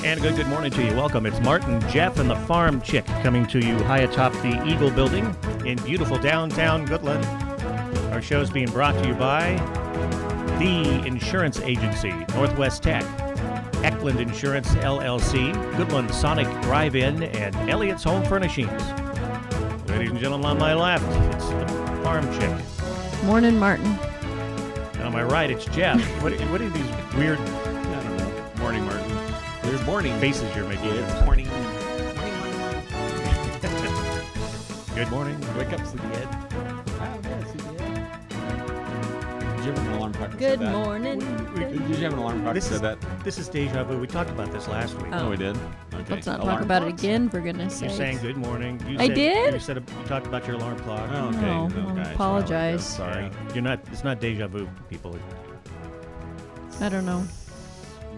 And good morning to you. Welcome. It's Martin, Jeff, and the Farmchick coming to you high atop the Eagle Building in beautiful downtown Goodland. Our show's being brought to you by the Insurance Agency, Northwest Tech, Eckland Insurance LLC, Goodland Sonic Drive-In, and Elliott's Home Furnishings. Ladies and gentlemen, on my left, it's the Farmchick. Morning, Martin. And on my right, it's Jeff. What are these weird, I don't know. Morning, Martin. There's morning faces you're making? It's morning. Good morning. Wake up, sleepyhead. Oh, yeah, sleepyhead. Did you have an alarm clock that Good said that? morning. Did you have an alarm clock that said that? This is deja vu. We talked about this last week. Oh, we did? Okay. Let's not Alarm talk about it clocks? again, for goodness sake. You're saying good morning. I did? You talked about your alarm clock. Oh, okay. No, Oh, I gosh. apologize. Sorry. Yeah. It's not deja vu, people. I don't know.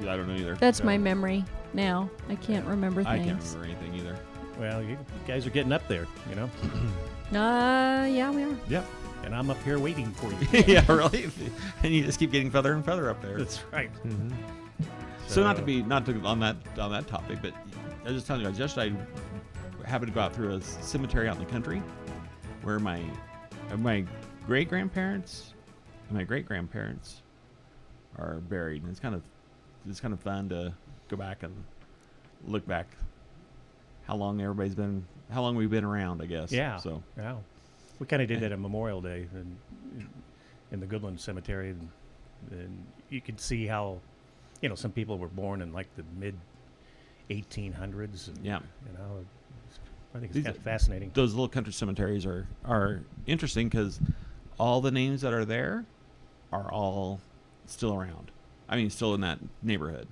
I don't know either. That's So, my memory now. I can't remember I things. can't remember anything either. Well, you guys are getting up there, you know. Yeah, we are. Yep. And I'm up here waiting for you. Yeah, really. And you just keep getting further and further up there. That's right. Mm-hmm. So not to on that topic, but I was just telling you, just I happened to go out through a cemetery out in the country where my great grandparents and my great grandparents are buried, and it's kind of fun to go back and look back how long we've been around, I guess. Yeah. So Yeah. We kind of did that on Memorial Day in the Goodland Cemetery, and you could see how, some people were born in like the mid 1800s. And, yeah. I think it's kind of fascinating. Those little country cemeteries are interesting because all the names that are there are all still around. I mean, still in that neighborhood.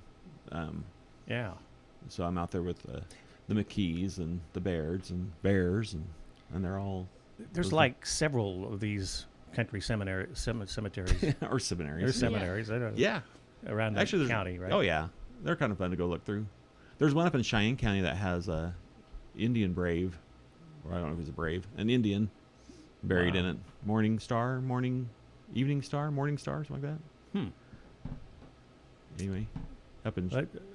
Yeah. So I'm out there with the McKees and the Bairds and Bears, and they're all... There's like several of these country cemeteries. or seminaries. There's seminaries. I don't know. Yeah. Around Actually, the county, right? Oh, yeah. They're kind of fun to go look through. There's one up in Cheyenne County that has a Indian brave, or I don't know if he's a brave, an Indian buried in it. Morning star, evening star, morning star, something like that. Anyway, up in...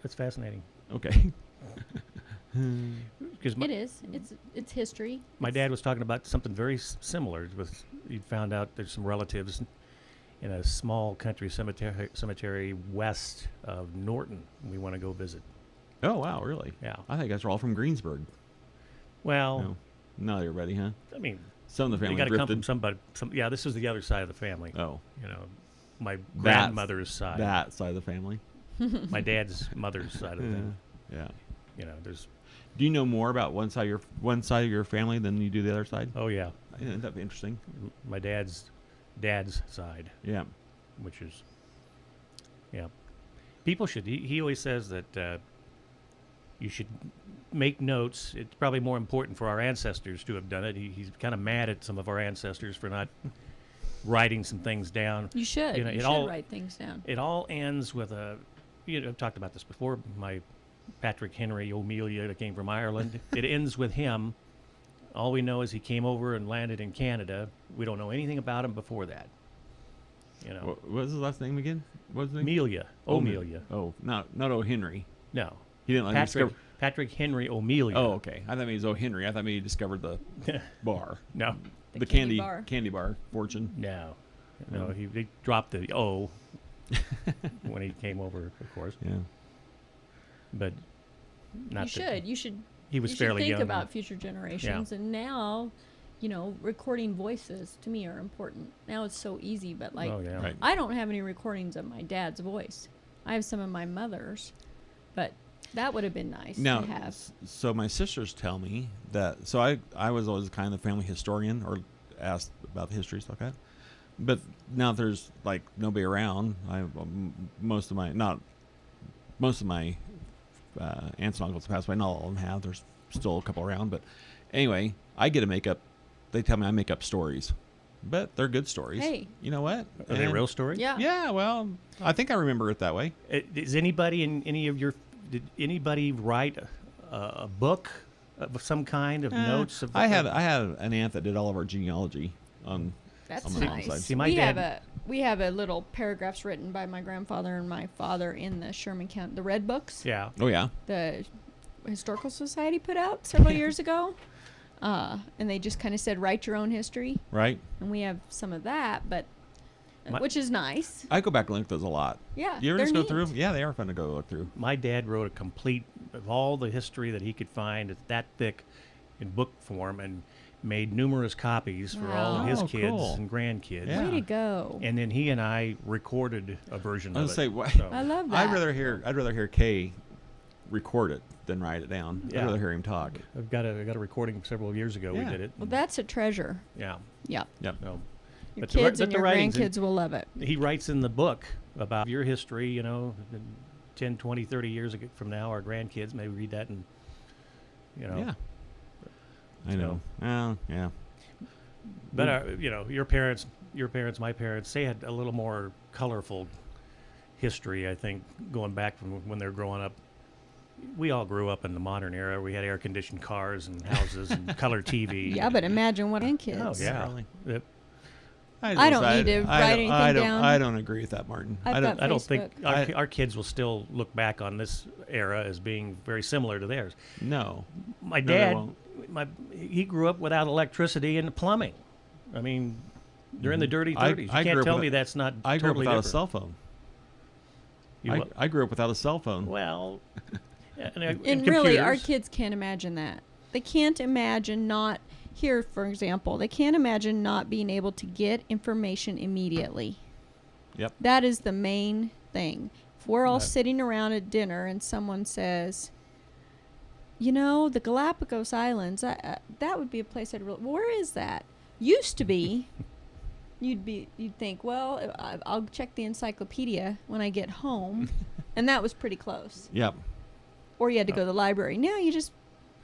That's fascinating. Okay. Because It is. It's history. my dad was talking about something very similar. He found out there's some relatives in a small country cemetery west of Norton. We want to go visit. Oh, wow, really? Yeah. I think guys are all from Greensburg. Well, No, not everybody, huh? I mean, Some of the you family got to come drifted. from somebody. Yeah, this is the other side of the family. Oh, My grandmother's side. that side of the family. My dad's mother's side of the family. Yeah. There's. Do you know more about one side of your family than you do the other side? Oh yeah, That'd be interesting. my dad's side, Yeah. which is, people should. He always says that you should make notes. It's probably more important for our ancestors to have done it. He's kind of mad at some of our ancestors for not writing some things down. You should. You know, You it should all- write things down. It all ends with I've talked about this before. My Patrick Henry O'Melia that came from Ireland. It ends with him. All we know is he came over and landed in Canada. We don't know anything about him before that. What was his last name again? What was his name? Amelia. O'Melia. Oh, not O'Henry. No. He didn't like discover. Patrick Henry O'Melia. Oh, okay. I thought he was O'Henry. I thought maybe he discovered the bar, No. The candy bar fortune. No. No, he dropped the O when he came over, of course. Yeah. But not You that- should. You should. He was you fairly should think young. about future generations, and now, recording voices to me are important. Now it's so easy, but like, Oh, yeah. Right. I don't have any recordings of my dad's voice. I have some of my mother's, but that would have been nice Now, to have. so my sisters tell me that. So I was always kind of the family historian, or asked about the history stuff like that. But now there's like nobody around. Most of my aunts and uncles passed away. Not all of them have. There's still a couple around. But anyway, I get to make up. They tell me I make up stories, but they're good stories. Hey. You know what? Are they real stories? Yeah. Yeah. Well, I think I remember it that way. Is anybody in any of your? Did anybody write a book of some kind of notes? I had an aunt that did all of our genealogy on That's on my mom's nice. side. See, my dad. We have a little paragraphs written by my grandfather and my father in the Sherman County, the Red Books. Yeah. Oh yeah. The Historical Society put out several years ago. And they just kind of said, write your own history. Right. And we have some of that, but My- which is nice. I go back and look at those a lot. Yeah. You ever they're just go neat. through? Yeah, they are fun to go look through. My dad wrote a complete of all the history that he could find. It's that thick in book form, and made numerous copies for all of his Wow. Oh, kids cool. and grandkids. Yeah. Way to go. And then he and I recorded a version I of was it. say, what? So- I love that. I'd rather hear Kay record it than write it down. Yeah. I'd rather hear him talk. I got a recording several years ago. Yeah. We did it. Well, that's a treasure. Yeah. Yep. Yep. So, Your But the kids but and the your writings and- grandkids will love it. he writes in the book about your history, 10, 20, 30 years from now, our grandkids may read that and, Yeah. I know. Well, yeah. But, your parents, my parents, they had a little more colorful history, I think, going back from when they were growing up. We all grew up in the modern era. We had air-conditioned cars and houses and color TV. Yeah, but imagine what grandkids. Oh, yeah. Really. Yep. I don't need to write anything down. I don't agree with that, Martin. I've I got don't. I don't think Facebook. our kids will still look back on this era as being very similar to theirs. No. My No, they dad, won't. he grew up without electricity and plumbing. I mean, during the dirty I- 30s. You I grew can't up tell with me a- that's not I grew up totally without different. a cell phone. You I grew up without a cell phone. Well, And really, our kids can't imagine that. They can't imagine not, here, for example, they can't imagine not being able to get information immediately. Yep. That is the main thing. If we're all Right. sitting around at dinner and someone says, the Galapagos Islands, that would be a place I'd really, where is that? Used to be, you'd think, well, I'll check the encyclopedia when I get home. And that was pretty close. Yep. Or you had to go to the library. Now you just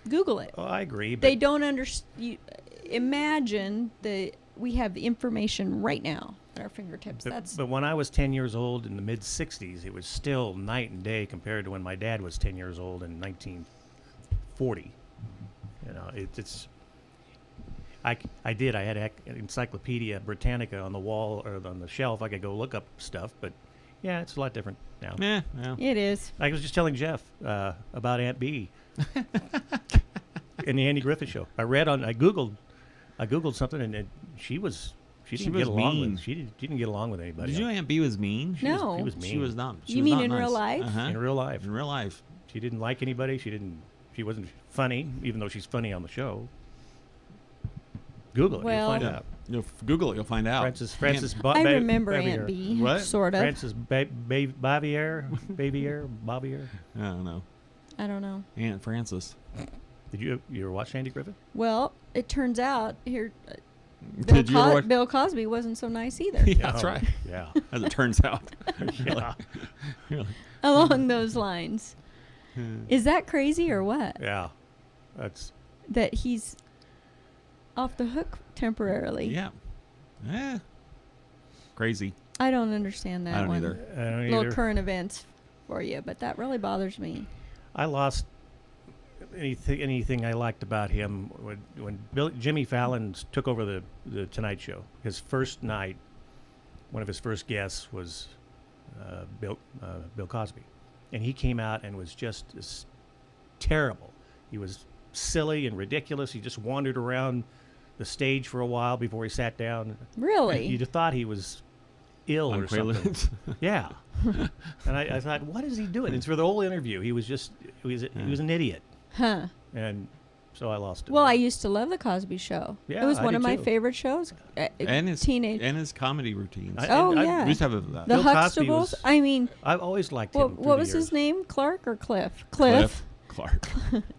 Google it. Well, I agree. But They don't understand. Imagine that we have information right now at our fingertips. But when I was 10 years old in the mid 60s, it was still night and day compared to when my dad was 10 years old in 1940. It's. I had an Encyclopedia Britannica on the wall or on the shelf. I could go look up stuff, but yeah, it's a lot different now. Yeah. Yeah. it is. I was just telling Jeff about Aunt Bee in the Andy Griffith Show. I googled something, and she didn't was get along mean. with. She didn't get along with anybody. Did you know Aunt Bee was mean? No. She was mean. She was not. She You was mean not in real nice. life? Uh-huh. in real life. In real life. She didn't like anybody. She wasn't funny, even though she's funny on the show. Google it. Well- You'll find Yeah. out. Google it. You'll find out. Francis. I remember Bavier. Aunt Bee, What? sort of. Francis Bavier. Bavier. I don't know. I don't know. Aunt Francis. Did you ever watch Andy Griffith? Well, it turns out here, Did you ever watch? Bill Cosby wasn't so nice either. Yeah, that's Oh, right. Yeah. As it turns out. Yeah. Really. Along those lines. Is that crazy or what? Yeah. That's. That he's off the hook temporarily. Yeah. Yeah. Crazy. I don't understand that I don't one. either. I don't Little either. current events for you, but that really bothers me. I lost anything I liked about him when Jimmy Fallon took over the Tonight Show. His first night, one of his first guests was Bill Cosby, and he came out and was just terrible. He was silly and ridiculous. He just wandered around the stage for a while before he sat down. Really? You'd have thought he was ill or something. Quaaludes. Yeah. And I thought, what is he doing? And for the whole interview, he was an idiot. Huh. And so I lost it. Well, I used to love the Cosby Show. Yeah, it was I one did of my too. favorite shows. And his comedy routines. Oh, yeah. We used to have a The Bill Cosby Huxtables. was- I mean, I've always liked him. what was his name? Clark or Cliff? Clark.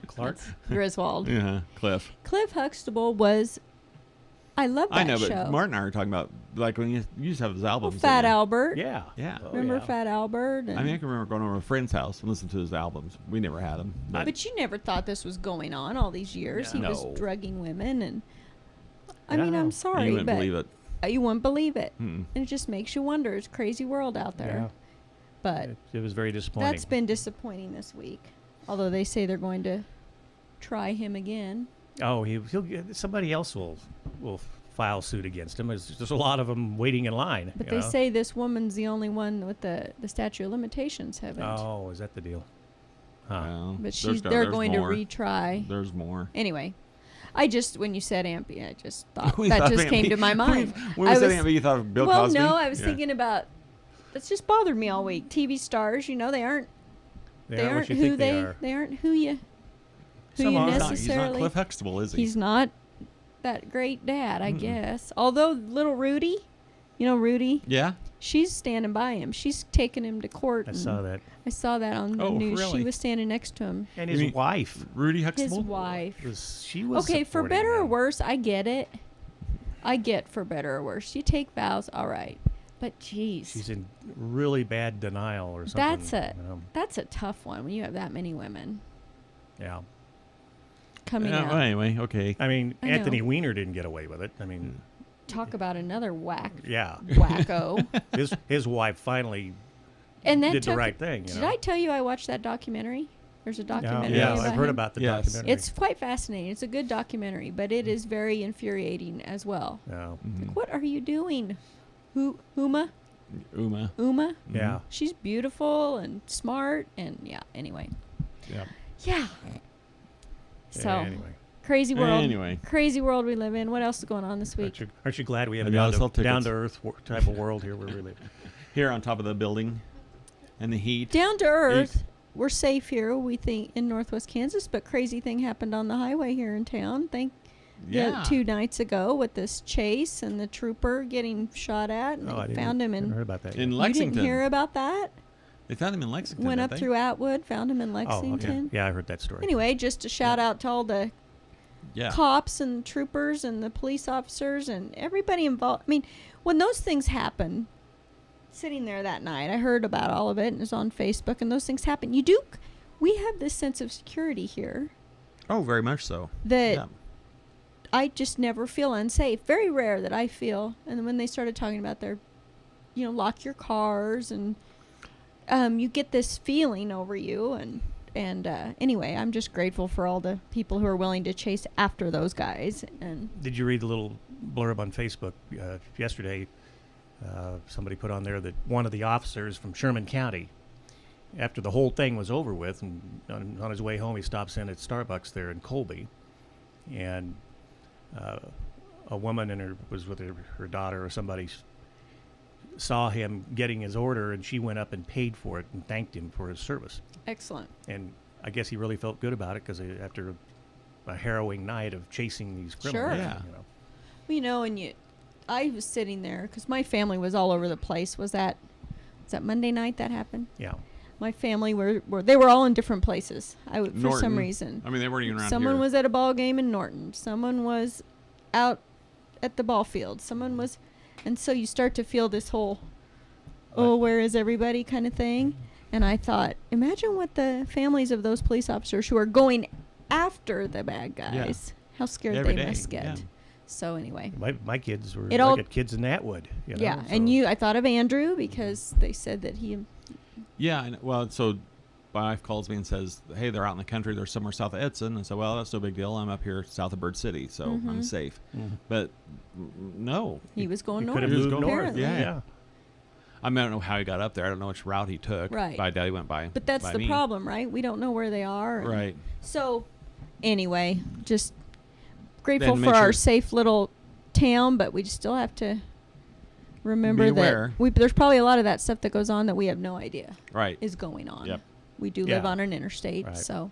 Clark. Griswold. Yeah, Cliff. Cliff Huxtable was. I love that I know, show. but Martin and I were talking about like when you used to have his Well, albums. Fat didn't you? Albert. Yeah. Yeah. Oh, Remember yeah. Fat Albert? I mean, I can remember going over to a friend's house and listening to his albums. We never had them. But you never thought this was going on all these years. Yeah. He was No. drugging women, and I Yeah. mean, I'm you sorry, wouldn't but believe it. you wouldn't believe it, Mm-mm. and it just makes you wonder. It's a crazy world out there. Yeah. But It was very disappointing. that's been disappointing this week. Although they say they're going to try him again. Oh, he'll get somebody else will file suit against him. There's a lot of them waiting in line. But you they know? say this woman's the only one with the statute of limitations haven't. Oh, is that the deal? Huh. Well, But there's they're there's going more. to retry. There's more. Anyway, when you said Aunt Bee, I just thought We that thought just Aunt came Bee- to my mind. When we said Aunt Bee, you thought of Bill well, Cosby? no, I was Yeah. thinking about. That's just bothered me all week. TV stars, they aren't. They aren't what you who think they are. They aren't who you. Who Some you are. necessarily. He's not Cliff Huxtable, is he? He's not that great dad, I guess. Although little Rudy, Rudy, Yeah. she's standing by him. She's taking him to court. I saw that. I saw that on the Oh, news. really? She was standing next to him. And You his mean wife. Rudy Huxtable? His wife. She was Okay, for supporting better or him. worse, I get it. I get for better or worse. You take vows, all right. But geez, She's in really bad denial or something. that's a tough one when you have that many women Yeah. coming Yeah, out. well, anyway, okay. I mean, I Anthony know. Weiner didn't get away with it. I mean, Talk about another yeah. wacko. his wife finally And that did the took- right thing. Did I tell you I watched that documentary? There's a documentary. Yeah, about I've heard him. about the Yes. documentary. It's quite fascinating. It's a good documentary, but it is very infuriating as well. No. Mhm. What are you doing? Uma? Uma. Yeah. She's beautiful and smart and anyway. Yeah. Yeah. So, Anyway, crazy world. Anyway. Crazy world we live in. What else is going on this week? aren't you glad we have a Maybe I'll sell tickets. down to earth type of world here where we live? Here on top of the building, and the heat. Down to earth. We're safe here, we think, in Northwest Kansas, but crazy thing happened on the highway here in town. Yeah. 2 nights ago with this chase and the trooper getting shot at, and I they didn't, found him didn't in. heard about that. In yet. You Lexington. didn't hear about that? They found him in Lexington. Went didn't up they? through Atwood, found him in Oh, okay. Lexington. Yeah, I heard that story. Anyway, just a shout out to all the Yeah. cops and troopers and the police officers and everybody involved. I mean, when those things happen, sitting there that night, I heard about all of it and it was on Facebook, and those things happen. We have this sense of security here Oh, very much so. that Yeah. I just never feel unsafe. Very rare that I feel. And then when they started talking about their, lock your cars and you get this feeling over you. And anyway, I'm just grateful for all the people who are willing to chase after those guys. And Did you read the little blurb on Facebook yesterday? Somebody put on there that one of the officers from Sherman County, after the whole thing was over with, and on his way home, he stops in at Starbucks there in Colby, and a woman was with her daughter or somebody saw him getting his order, and she went up and paid for it and thanked him for his service. excellent. And I guess he really felt good about it because after a harrowing night of chasing these criminals, Sure. Yeah. And I was sitting there because my family was all over the place. Was that Monday night that happened? Yeah. My family they were all in different places. For some Norton. reason. I mean, they weren't even around Someone here. was at a ball game in Norton. Someone was out at the ball field. Someone was, and so you start to feel this whole, where is everybody kind of thing. And I thought, imagine what the families of those police officers who are going after the bad guys, how scared Every they day, must get. yeah. So anyway. My kids were. It I all- got kids in Atwood. Yeah, so- and I thought of Andrew because they said that he. Yeah. Well, so my wife calls me and says, "Hey, they're out in the country. They're somewhere south of Edson." I said, "Well, that's no big deal. I'm up here south of Bird City, so I'm safe." Mhm. But no, He was going He north. could have He was moved going north. apparently. Yeah. I mean, I don't know how he got up there. I don't know which route he took. Right. But I doubt he went by. But that's by the me. problem, right? We don't know where they are. and- Right. So, anyway, just grateful Then for make our sure- safe little town, but we still have to remember Be that aware. there's probably a lot of that stuff that goes on that we have no idea Right. is going on. Yep. We do live Yeah. on an interstate, Right. so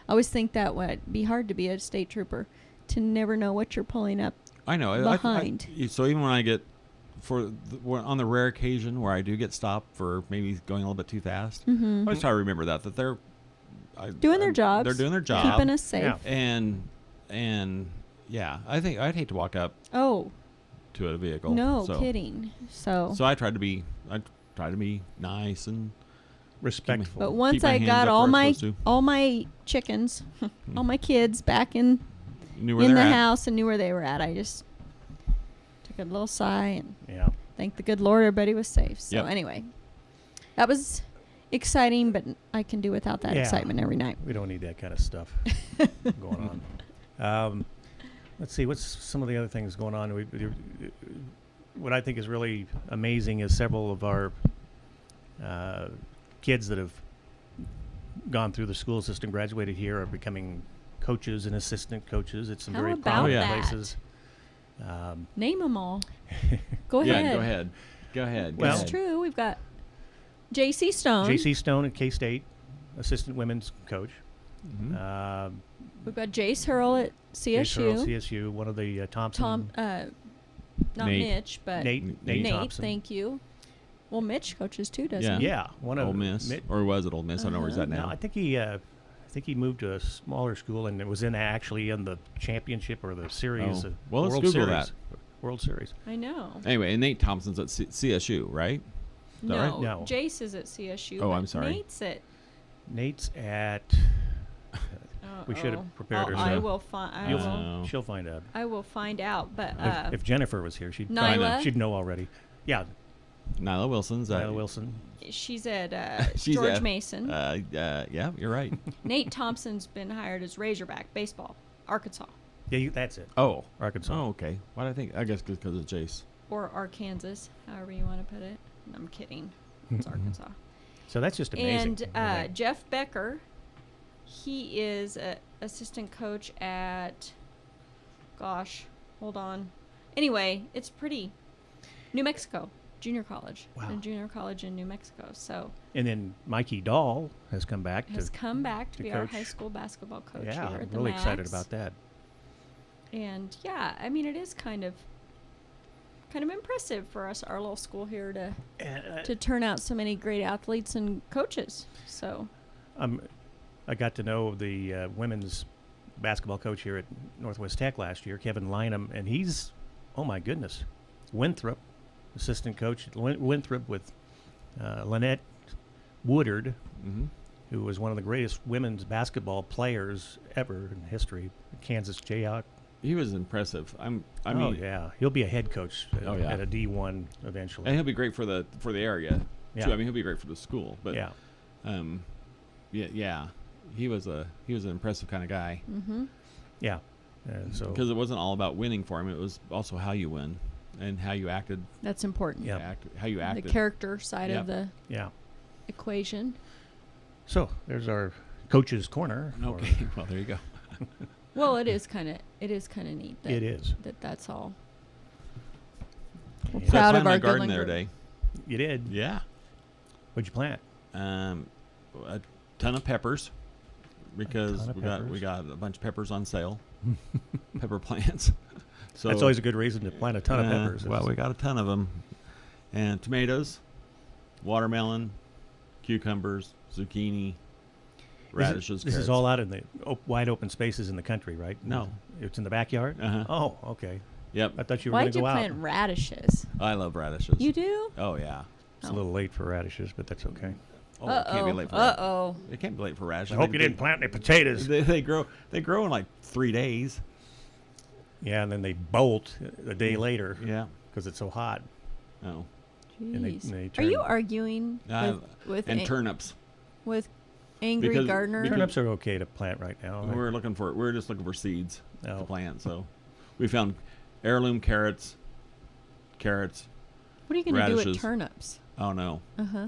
I always think that would be hard to be a state trooper, to never know what you're pulling up. I know. Behind. So even when I get on the rare occasion where I do get stopped for maybe going a little bit too fast, I always try to remember that they're Doing their jobs. They're doing their job. Keeping us safe. Yeah. And yeah, I think I'd hate to walk up Oh, to a vehicle. no so. kidding. So So I tried to be nice and Respectful. but once keep my I hands got up all where my it's supposed all my chickens, all my kids back in knew where in the they're at. house and knew where they were at, I just took a little sigh and yeah. thanked the good Lord everybody was safe. So Yep. anyway, that was exciting, but I can do without that Yeah. excitement every night. We don't need that kind of stuff going on. Let's see, what's some of the other things going on? What I think is really amazing is several of our kids that have gone through the school system, graduated here, are becoming coaches and assistant coaches at some How very about prominent that? places. Name them all. Go Yeah, ahead. go ahead. Go ahead. Well- It's true. We've got J.C. Stone. J.C. Stone at K-State, assistant women's coach. Mhm. We've got Jace Hurl at Jace Hurl, CSU. CSU, one of the Thompson. Tom, not Nate. Mitch, but Nate Nate Thompson. Thank you. Well, Mitch coaches too, doesn't Yeah. he? Yeah, one of Ole Miss, or was it Ole Miss? I don't know where he's at No, now. I think he moved to a smaller school and it was actually in the championship or the series. Oh. of Well, let's World Google Series. that. World Series. I know. Anyway, and Nate Thompson's at CSU, right? Is that No, right? No. Jace is at CSU. Oh, but I'm sorry. Nate's at. Nate's at. We should have prepared I ourselves. will find. You'll Oh. She'll find out. I will find out. But If Jennifer was here, she'd Nyla? she'd know already. Yeah, Nyla Wilson's at. Nyla Wilson. she's at She's George at, Mason. Yeah, you're right. Nate Thompson's been hired as Razorback baseball, Arkansas Yeah, that's it. Oh. Arkansas. Oh, okay. Why do I think? I guess because of Jace. or Arkansas, however you want to put it. I'm kidding. It's Arkansas. So that's just amazing. And I think. Jeff Becker, he is a assistant coach at, gosh, hold on. Anyway, it's pretty, New Mexico, junior college. Wow. A junior college in New Mexico. So And then Mikey Dahl has come back has to. come back to to be our coach. high school basketball coach Yeah, here I'm at the really excited Max. about that. And yeah, I mean, it is kind of impressive for us, our little school here, to turn out so many great athletes and coaches. So I got to know the women's basketball coach here at Northwest Tech last year, Kevin Lynham, and he's, oh my goodness, Winthrop, assistant coach at Winthrop with Lynette Woodard, Mm-hmm. who was one of the greatest women's basketball players ever in history, Kansas Jayhawk. He was impressive. I mean, yeah, he'll be a head coach Oh, yeah. at a D1 eventually. and he'll be great for the area. Yeah. Too. I mean, he'll be great for the school. But yeah, yeah, he was an impressive kind of guy. yeah. And so Because it wasn't all about winning for him; it was also how you win and how you acted. that's important. Yeah. How you The acted. character side Yep. of the yeah. equation. So there's our coach's corner. for- Okay. Well, there you go. Well, it is kind of neat. That, It is. That's all. Yeah. So I Proud planted of my our garden Goodland there group. today. You did. Yeah. What'd you plant? A ton of peppers because ton of we peppers. got a bunch of peppers on sale. Pepper plants. So That's always a good reason to plant a ton of peppers. Well, we got a ton of them, and tomatoes, watermelon, cucumbers, zucchini, radishes. This is carrots. all out in the wide open spaces in the country, right? No. It's in the backyard? Uh-huh. Oh, okay. Yep. I thought you were going Why'd to you go out. plant radishes? I love radishes. You do? Oh yeah. It's a little late for radishes, but that's okay. Oh, it can't be late for Uh-oh. It can't be late for radishes. I hope you didn't plant any potatoes. They grow. They grow in like 3 days. Yeah, and then they bolt a day later Yeah. because it's so hot. Oh. And they Jeez. Are turn- you arguing with and turnips. with Angry Because- Gardener? because- Turnips are okay to plant right now. We're just looking for seeds Oh. to plant. So we found heirloom carrots. What are you going to do with radishes. turnips? Oh no. Uh-huh.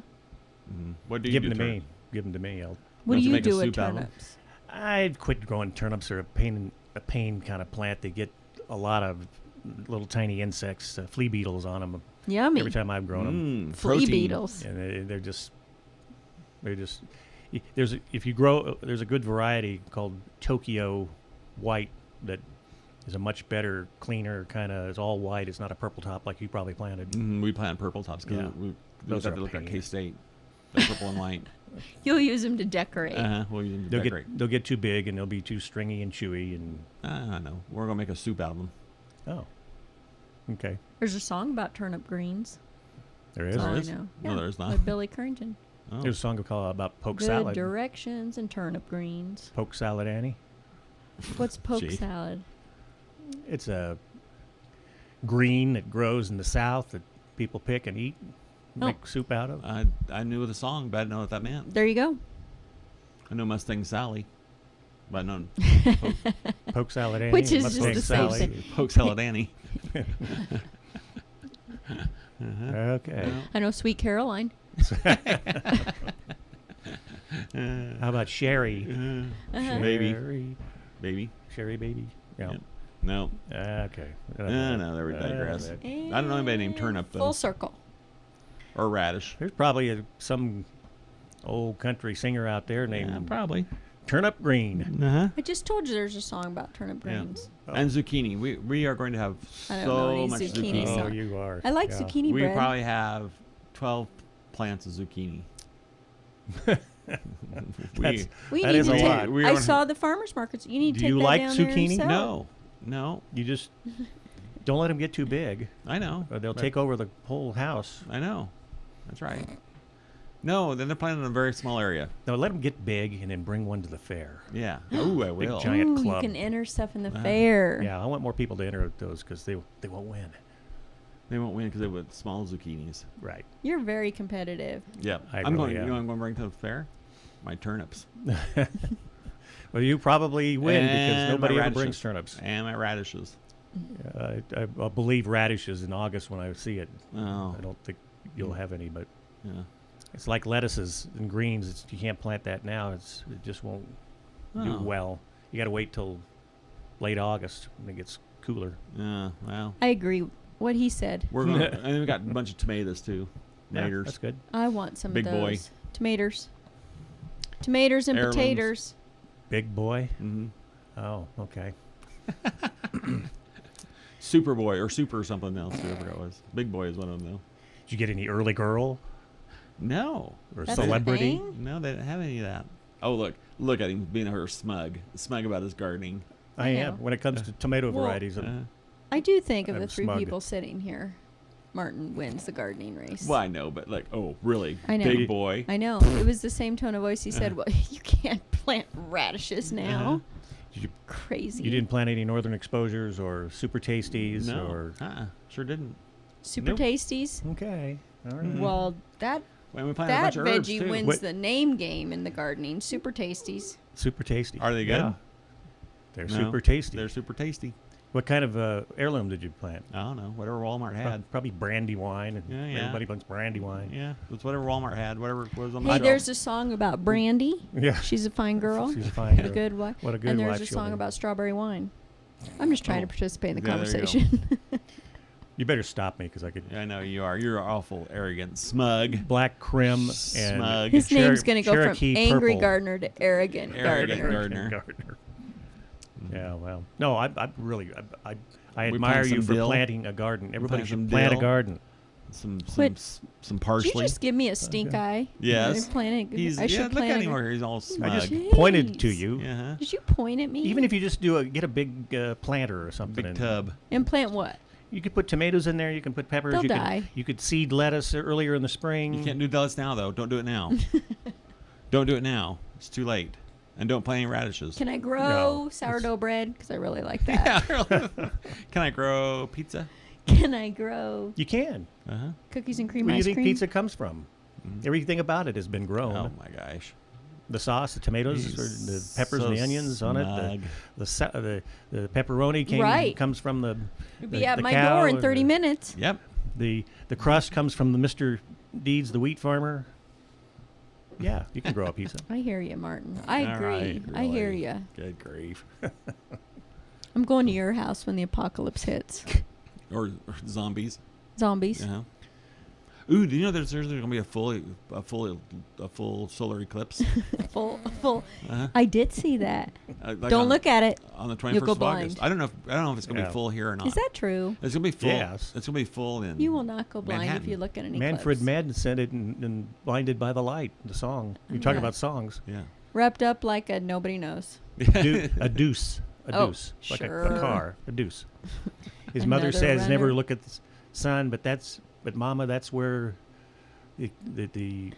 What do you Give do? them to me. turnip? Give them to me. What Don't do you you make a do with soup out of 'em? turnips? I've quit growing turnips. They're a pain kind of plant. They get a lot of little tiny insects, flea beetles on them Yummy. every time I've grown them. Flea protein. beetles. And they're just there's a good variety called Tokyo White that is a much better, cleaner kind of. It's all white. It's not a purple top like you probably planted. We plant purple tops because Yeah. we Those have are to a look at pain. K-State. The purple and white. You'll use them to decorate. We'll use them to They'll decorate. they'll get too big and they'll be too stringy and chewy and I know. We're gonna make a soup out of them. oh, okay. There's a song about turnip greens. There is. That's all There I is? know. No, Yeah, there is not. By Billy Currington. Oh. There's a song called about poke Good salad. directions and turnip greens. Poke salad, Annie. What's poke Gee. salad? It's a green that grows in the South that people pick and eat, make soup out of. I knew the song, but I didn't know what that meant. There you go. I know Mustang Sally. But no, Poke salad Annie. Which and is just Mustang the same salad. thing. poke salad Annie. Okay. I know Sweet Caroline. How about Sherry? Baby. Sherry. Sherry baby. Yeah. Yep. No. Okay. No, there we digress. I don't know anybody named Turnip, though. Full circle. Or Radish. There's probably some old country singer out there named Yeah, probably. Turnip Green. Uh-huh. I just told you there's a song about turnip Yeah. greens. And zucchini. We are going to have I don't know so any much zucchini zucchini. songs. Oh, you are. I like Yeah. zucchini We bread. probably have 12 plants of zucchini. That's- We That need is to a take- lot. We I don't- saw the farmers markets. You need to Do take you that like down there zucchini? yourself. No. You just don't let them get too big, I know. or they'll but- take over the whole house. I know. That's right. No, then they're planting in a very small area. No, let them get big and then bring one to the fair. Yeah. Oh, I Big will. giant Ooh, club. you can enter stuff in the Uh-huh. fair. Yeah, I want more people to enter those because they won't win. They won't win because they have small zucchinis. Right. You're very competitive. Yeah. I I'm really going. am. You know, what I'm going to bring to the fair. My turnips Well, you probably win because And nobody my ever brings radishes. turnips. and my radishes. I believe radishes in August when I see it. Oh. I don't think you'll have any, but Yeah. it's like lettuces and greens. You can't plant that now. It just won't do Oh. well. You got to wait till late August when it gets cooler. Yeah. Well, I agree. What he said. we're going. And then we got a bunch of tomatoes too. Yeah, Tomatoes. that's good. I want some Big of boy. those. Tomatoes. Tomatoes and Heirlooms. potatoes. Big boy. Mm-hmm. Oh, okay. Super boy or super something else. Whatever it was. Big boy is one of them though. Did you get any early girl No. or That's a celebrity? thing? No, they didn't have any of that. Oh, look at him being her smug about his gardening. I Yeah. am. When it comes to tomato Well, varieties, I do think of I'm the three smug. people sitting here, Martin wins the gardening race. Well, I know, but like, oh, really? I know. Big boy. I know. It was the same tone of voice. He said, "Well, you can't plant radishes now." Did you, Crazy. you didn't plant any northern exposures or super tasties No. or Sure didn't. Super Nope. tasties. okay. All right. Mhm. Well, that Well, we planted a that bunch of herbs veggie too. wins What- the name game in the gardening. Super tasties. Super tasty. Are they good? Yeah. They're No, super tasty. They're super tasty. What kind of heirloom did you plant? I don't know. Whatever Walmart had. Probably brandy wine. And Yeah, yeah. Everybody plants brandy wine. Yeah, it's whatever Walmart had. Whatever was on the Hey, shelf. there's a song about Brandy. Yeah. She's a fine girl. She's a fine A girl. good wife. What a good And wife there's a she'll song be. about strawberry wine. I'm just trying to Oh. participate in the Yeah, there you go. conversation. You better stop me because I could. I know you are. You're awful, arrogant, smug. Black Krim and Smug. His name's Cher- going to go from Cherokee angry purple. gardener to arrogant, Arrogant gardener. gardener. Yeah, well, no, I really, I We admire plant you some for dill. planting a garden. Everybody plant should some plant a dill. garden. Some Quit. some Did parsley. you just give me a stink eye? Yes. I'm planning. He's I should look plant at a him gar- over here. He's all smug. I just Jeez. pointed to you. Yeah. Huh? Did you point at me? Even if you just get a big planter or something. Big and tub. And plant what? You could put tomatoes in there. You can put peppers. They'll you die. You could seed lettuce earlier in the spring. You can't do this now, though. Don't do it now. Don't do it now. It's too late. And don't plant any radishes. Can I grow No. sourdough bread? Because I really like that. Yeah. Can I grow pizza? Can I grow You can. Uh-huh. cookies and cream Where do you ice think cream? pizza comes from? Everything about it has been grown. Oh, my gosh. The sauce, the tomatoes, He's or the peppers so and the onions on smug. it. The pepperoni Right. comes from the. It'll be the- at the my cow door in and 30 minutes. Yep. The crust comes from the Mr. Deeds, the wheat farmer. Yeah, you can grow a pizza. I hear you, Martin. I All agree. right, I hear really. you. Good grief. I'm going to your house when the apocalypse hits. Or zombies. Zombies. Uh-huh. Ooh, do you know there's going to be a full solar eclipse? Full. Uh-huh. I did see that. Like Don't on- look at it. on the 21st You'll go of blind. August. I don't know if it's going to Yeah. be full here or not. Is that true? It's going to be full. Yes. It's going to be full in You will not go blind if Manhattan. you look at an Manfred eclipse. Madden said it in Blinded by the Light, the song. You're talking Yeah. about songs. Yeah. Wrapped up like a nobody knows. A deuce. A Oh, deuce. Like sure. a car. A deuce. His mother Another says never runner. look at the sun, but Mama, that's where the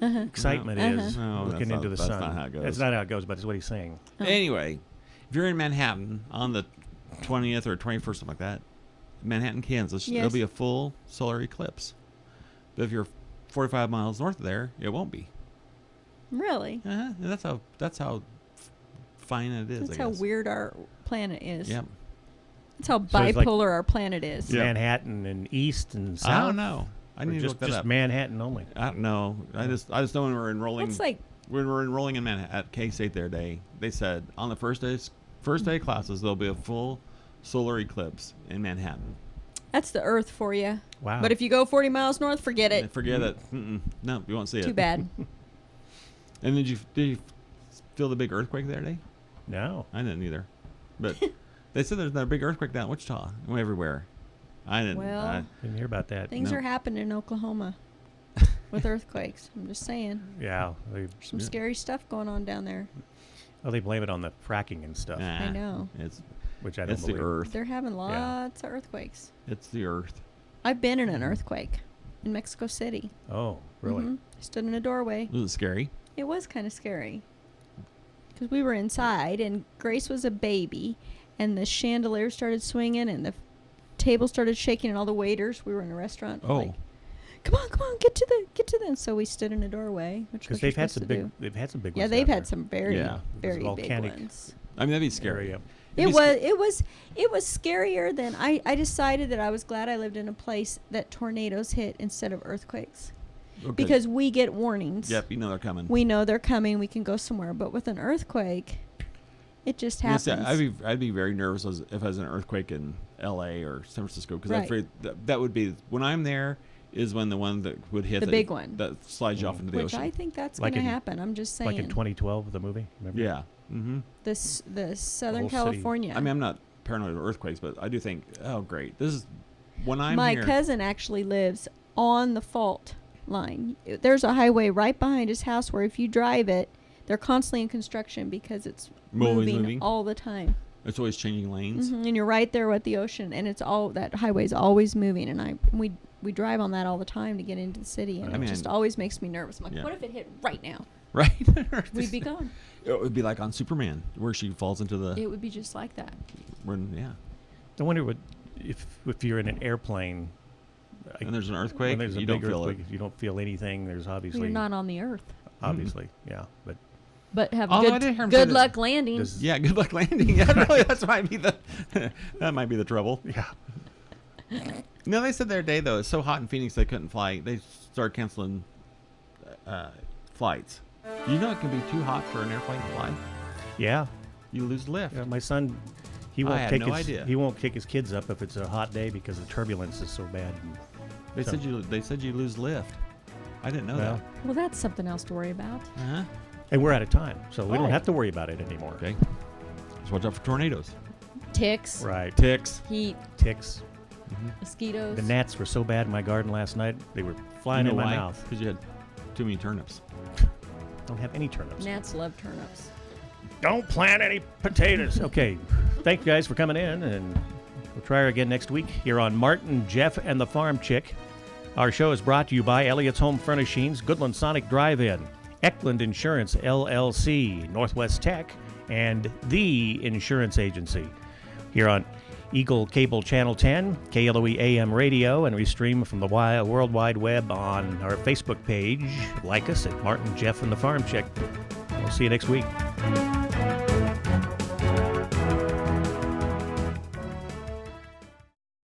excitement is No, looking that's into not- the sun. that's not how it goes. That's not how it goes, but that's what he's saying. Anyway, if you're in Manhattan on the 20th or 21st, something like that, Manhattan, Kansas, Yes. there'll be a full solar eclipse. But if you're 45 miles north of there, it won't be. Really? And that's how fine it is. That's I how guess. weird our planet is. Yep. That's how So it's like- bipolar our planet is. Yeah. Manhattan and east and south. I don't know. I Or need to just look that just up. Manhattan only. I don't know. I just know when we're enrolling. That's like When we're enrolling in Manhattan at K-State their day, they said on the first day of classes there'll be a full solar eclipse in Manhattan. that's the Earth for you. Wow. But if you go 40 miles north, forget it. Forget it. No, you won't see it. Too bad. And did you feel the big earthquake that day? No. I didn't either. But they said there's a big earthquake down in Wichita and everywhere. I didn't. Well, Didn't hear about that. Things No. are happening in Oklahoma with earthquakes. I'm just saying. Yeah. Some scary stuff going on down there. Well, they blame it on the fracking and stuff, I know. which I don't It's the believe. earth. They're having lots of earthquakes. It's the earth. I've been in an earthquake in Mexico City. Oh, really? Mhm. I stood in a doorway. Was it scary? It was kind of scary because we were inside and Grace was a baby and the chandelier started swinging and the table started shaking and all the waiters, we were in a restaurant, Oh. like, come on, get to the. And so we stood in a doorway, which Because was they've had some big Yeah, ones. they've out had there. some very, Yeah. very big volcanic ones. I mean, that'd be scary. area. It was scarier than I decided that I was glad I lived in a place that tornadoes hit instead of earthquakes. Okay. Because we get warnings. Yep, you know they're coming. We know they're coming. We can go somewhere. But with an earthquake, it just Yes, happens. yeah, I'd be very nervous if I was in an earthquake in L.A. or San Francisco because I'm Right. afraid that would be when I'm there is when the one that would hit The big one. that slides you off into the Which ocean. I think that's Like going to in- happen. I'm just saying. Like in 2012, the movie. Remember? Yeah. Mm-hmm. The Southern whole city. California. I mean, I'm not paranoid of earthquakes, but I do think, oh, great, this is when I'm My here. cousin actually lives on the fault line. There's a highway right behind his house where if you drive it, they're constantly in construction because it's Always moving moving? all the time. It's always changing lanes. And you're right there at the ocean, and it's all that highway's always moving. And we drive on that all the time to get into the city, and I mean, it just always makes me nervous. I'm like, yeah. what if it hit right now? Right. We'd be gone. It would be like on Superman, where she falls into the. It would be just like that. Yeah. I wonder if you're in an airplane. And there's an earthquake. When there's a you big don't feel earthquake, you don't feel anything. There's obviously. You're not on the earth. Obviously, yeah, but But have Although I did hear him say good that- luck landing. does- it. Yeah. Good luck landing. Yeah. Really, that might be the trouble. yeah. No, they said their day though it's so hot in Phoenix they couldn't fly. They started canceling flights. You know it can be too hot for an airplane to fly. Yeah. You lose lift. My son, he I won't had take no his idea. he won't take his kids up if it's a hot day because the turbulence is so bad. They So- said you lose lift. I didn't know Well, Well, that's something else to worry about. that. Uh-huh. and we're out of time, so we Oh. don't have to worry about it anymore. Okay. Just watch out for tornadoes. Ticks, Right. Ticks. heat, Ticks. mosquitoes. The gnats were so bad in my garden last night; they were flying in my mouth. Because you had too many turnips. Don't have any turnips. Gnats love turnips. Don't plant any potatoes. Okay. Thank you guys for coming in, and we'll try her again next week here on Martin, Jeff, and the Farm Chick. Our show is brought to you by Elliott's Home Furnishings, Goodland Sonic Drive-In, Eckland Insurance LLC, Northwest Tech, and The Insurance Agency. Here on Eagle Cable Channel 10, KLOE AM Radio, and we stream from the World Wide Web on our Facebook page. Like us at Martin, Jeff, and the Farm Chick. We'll see you next week.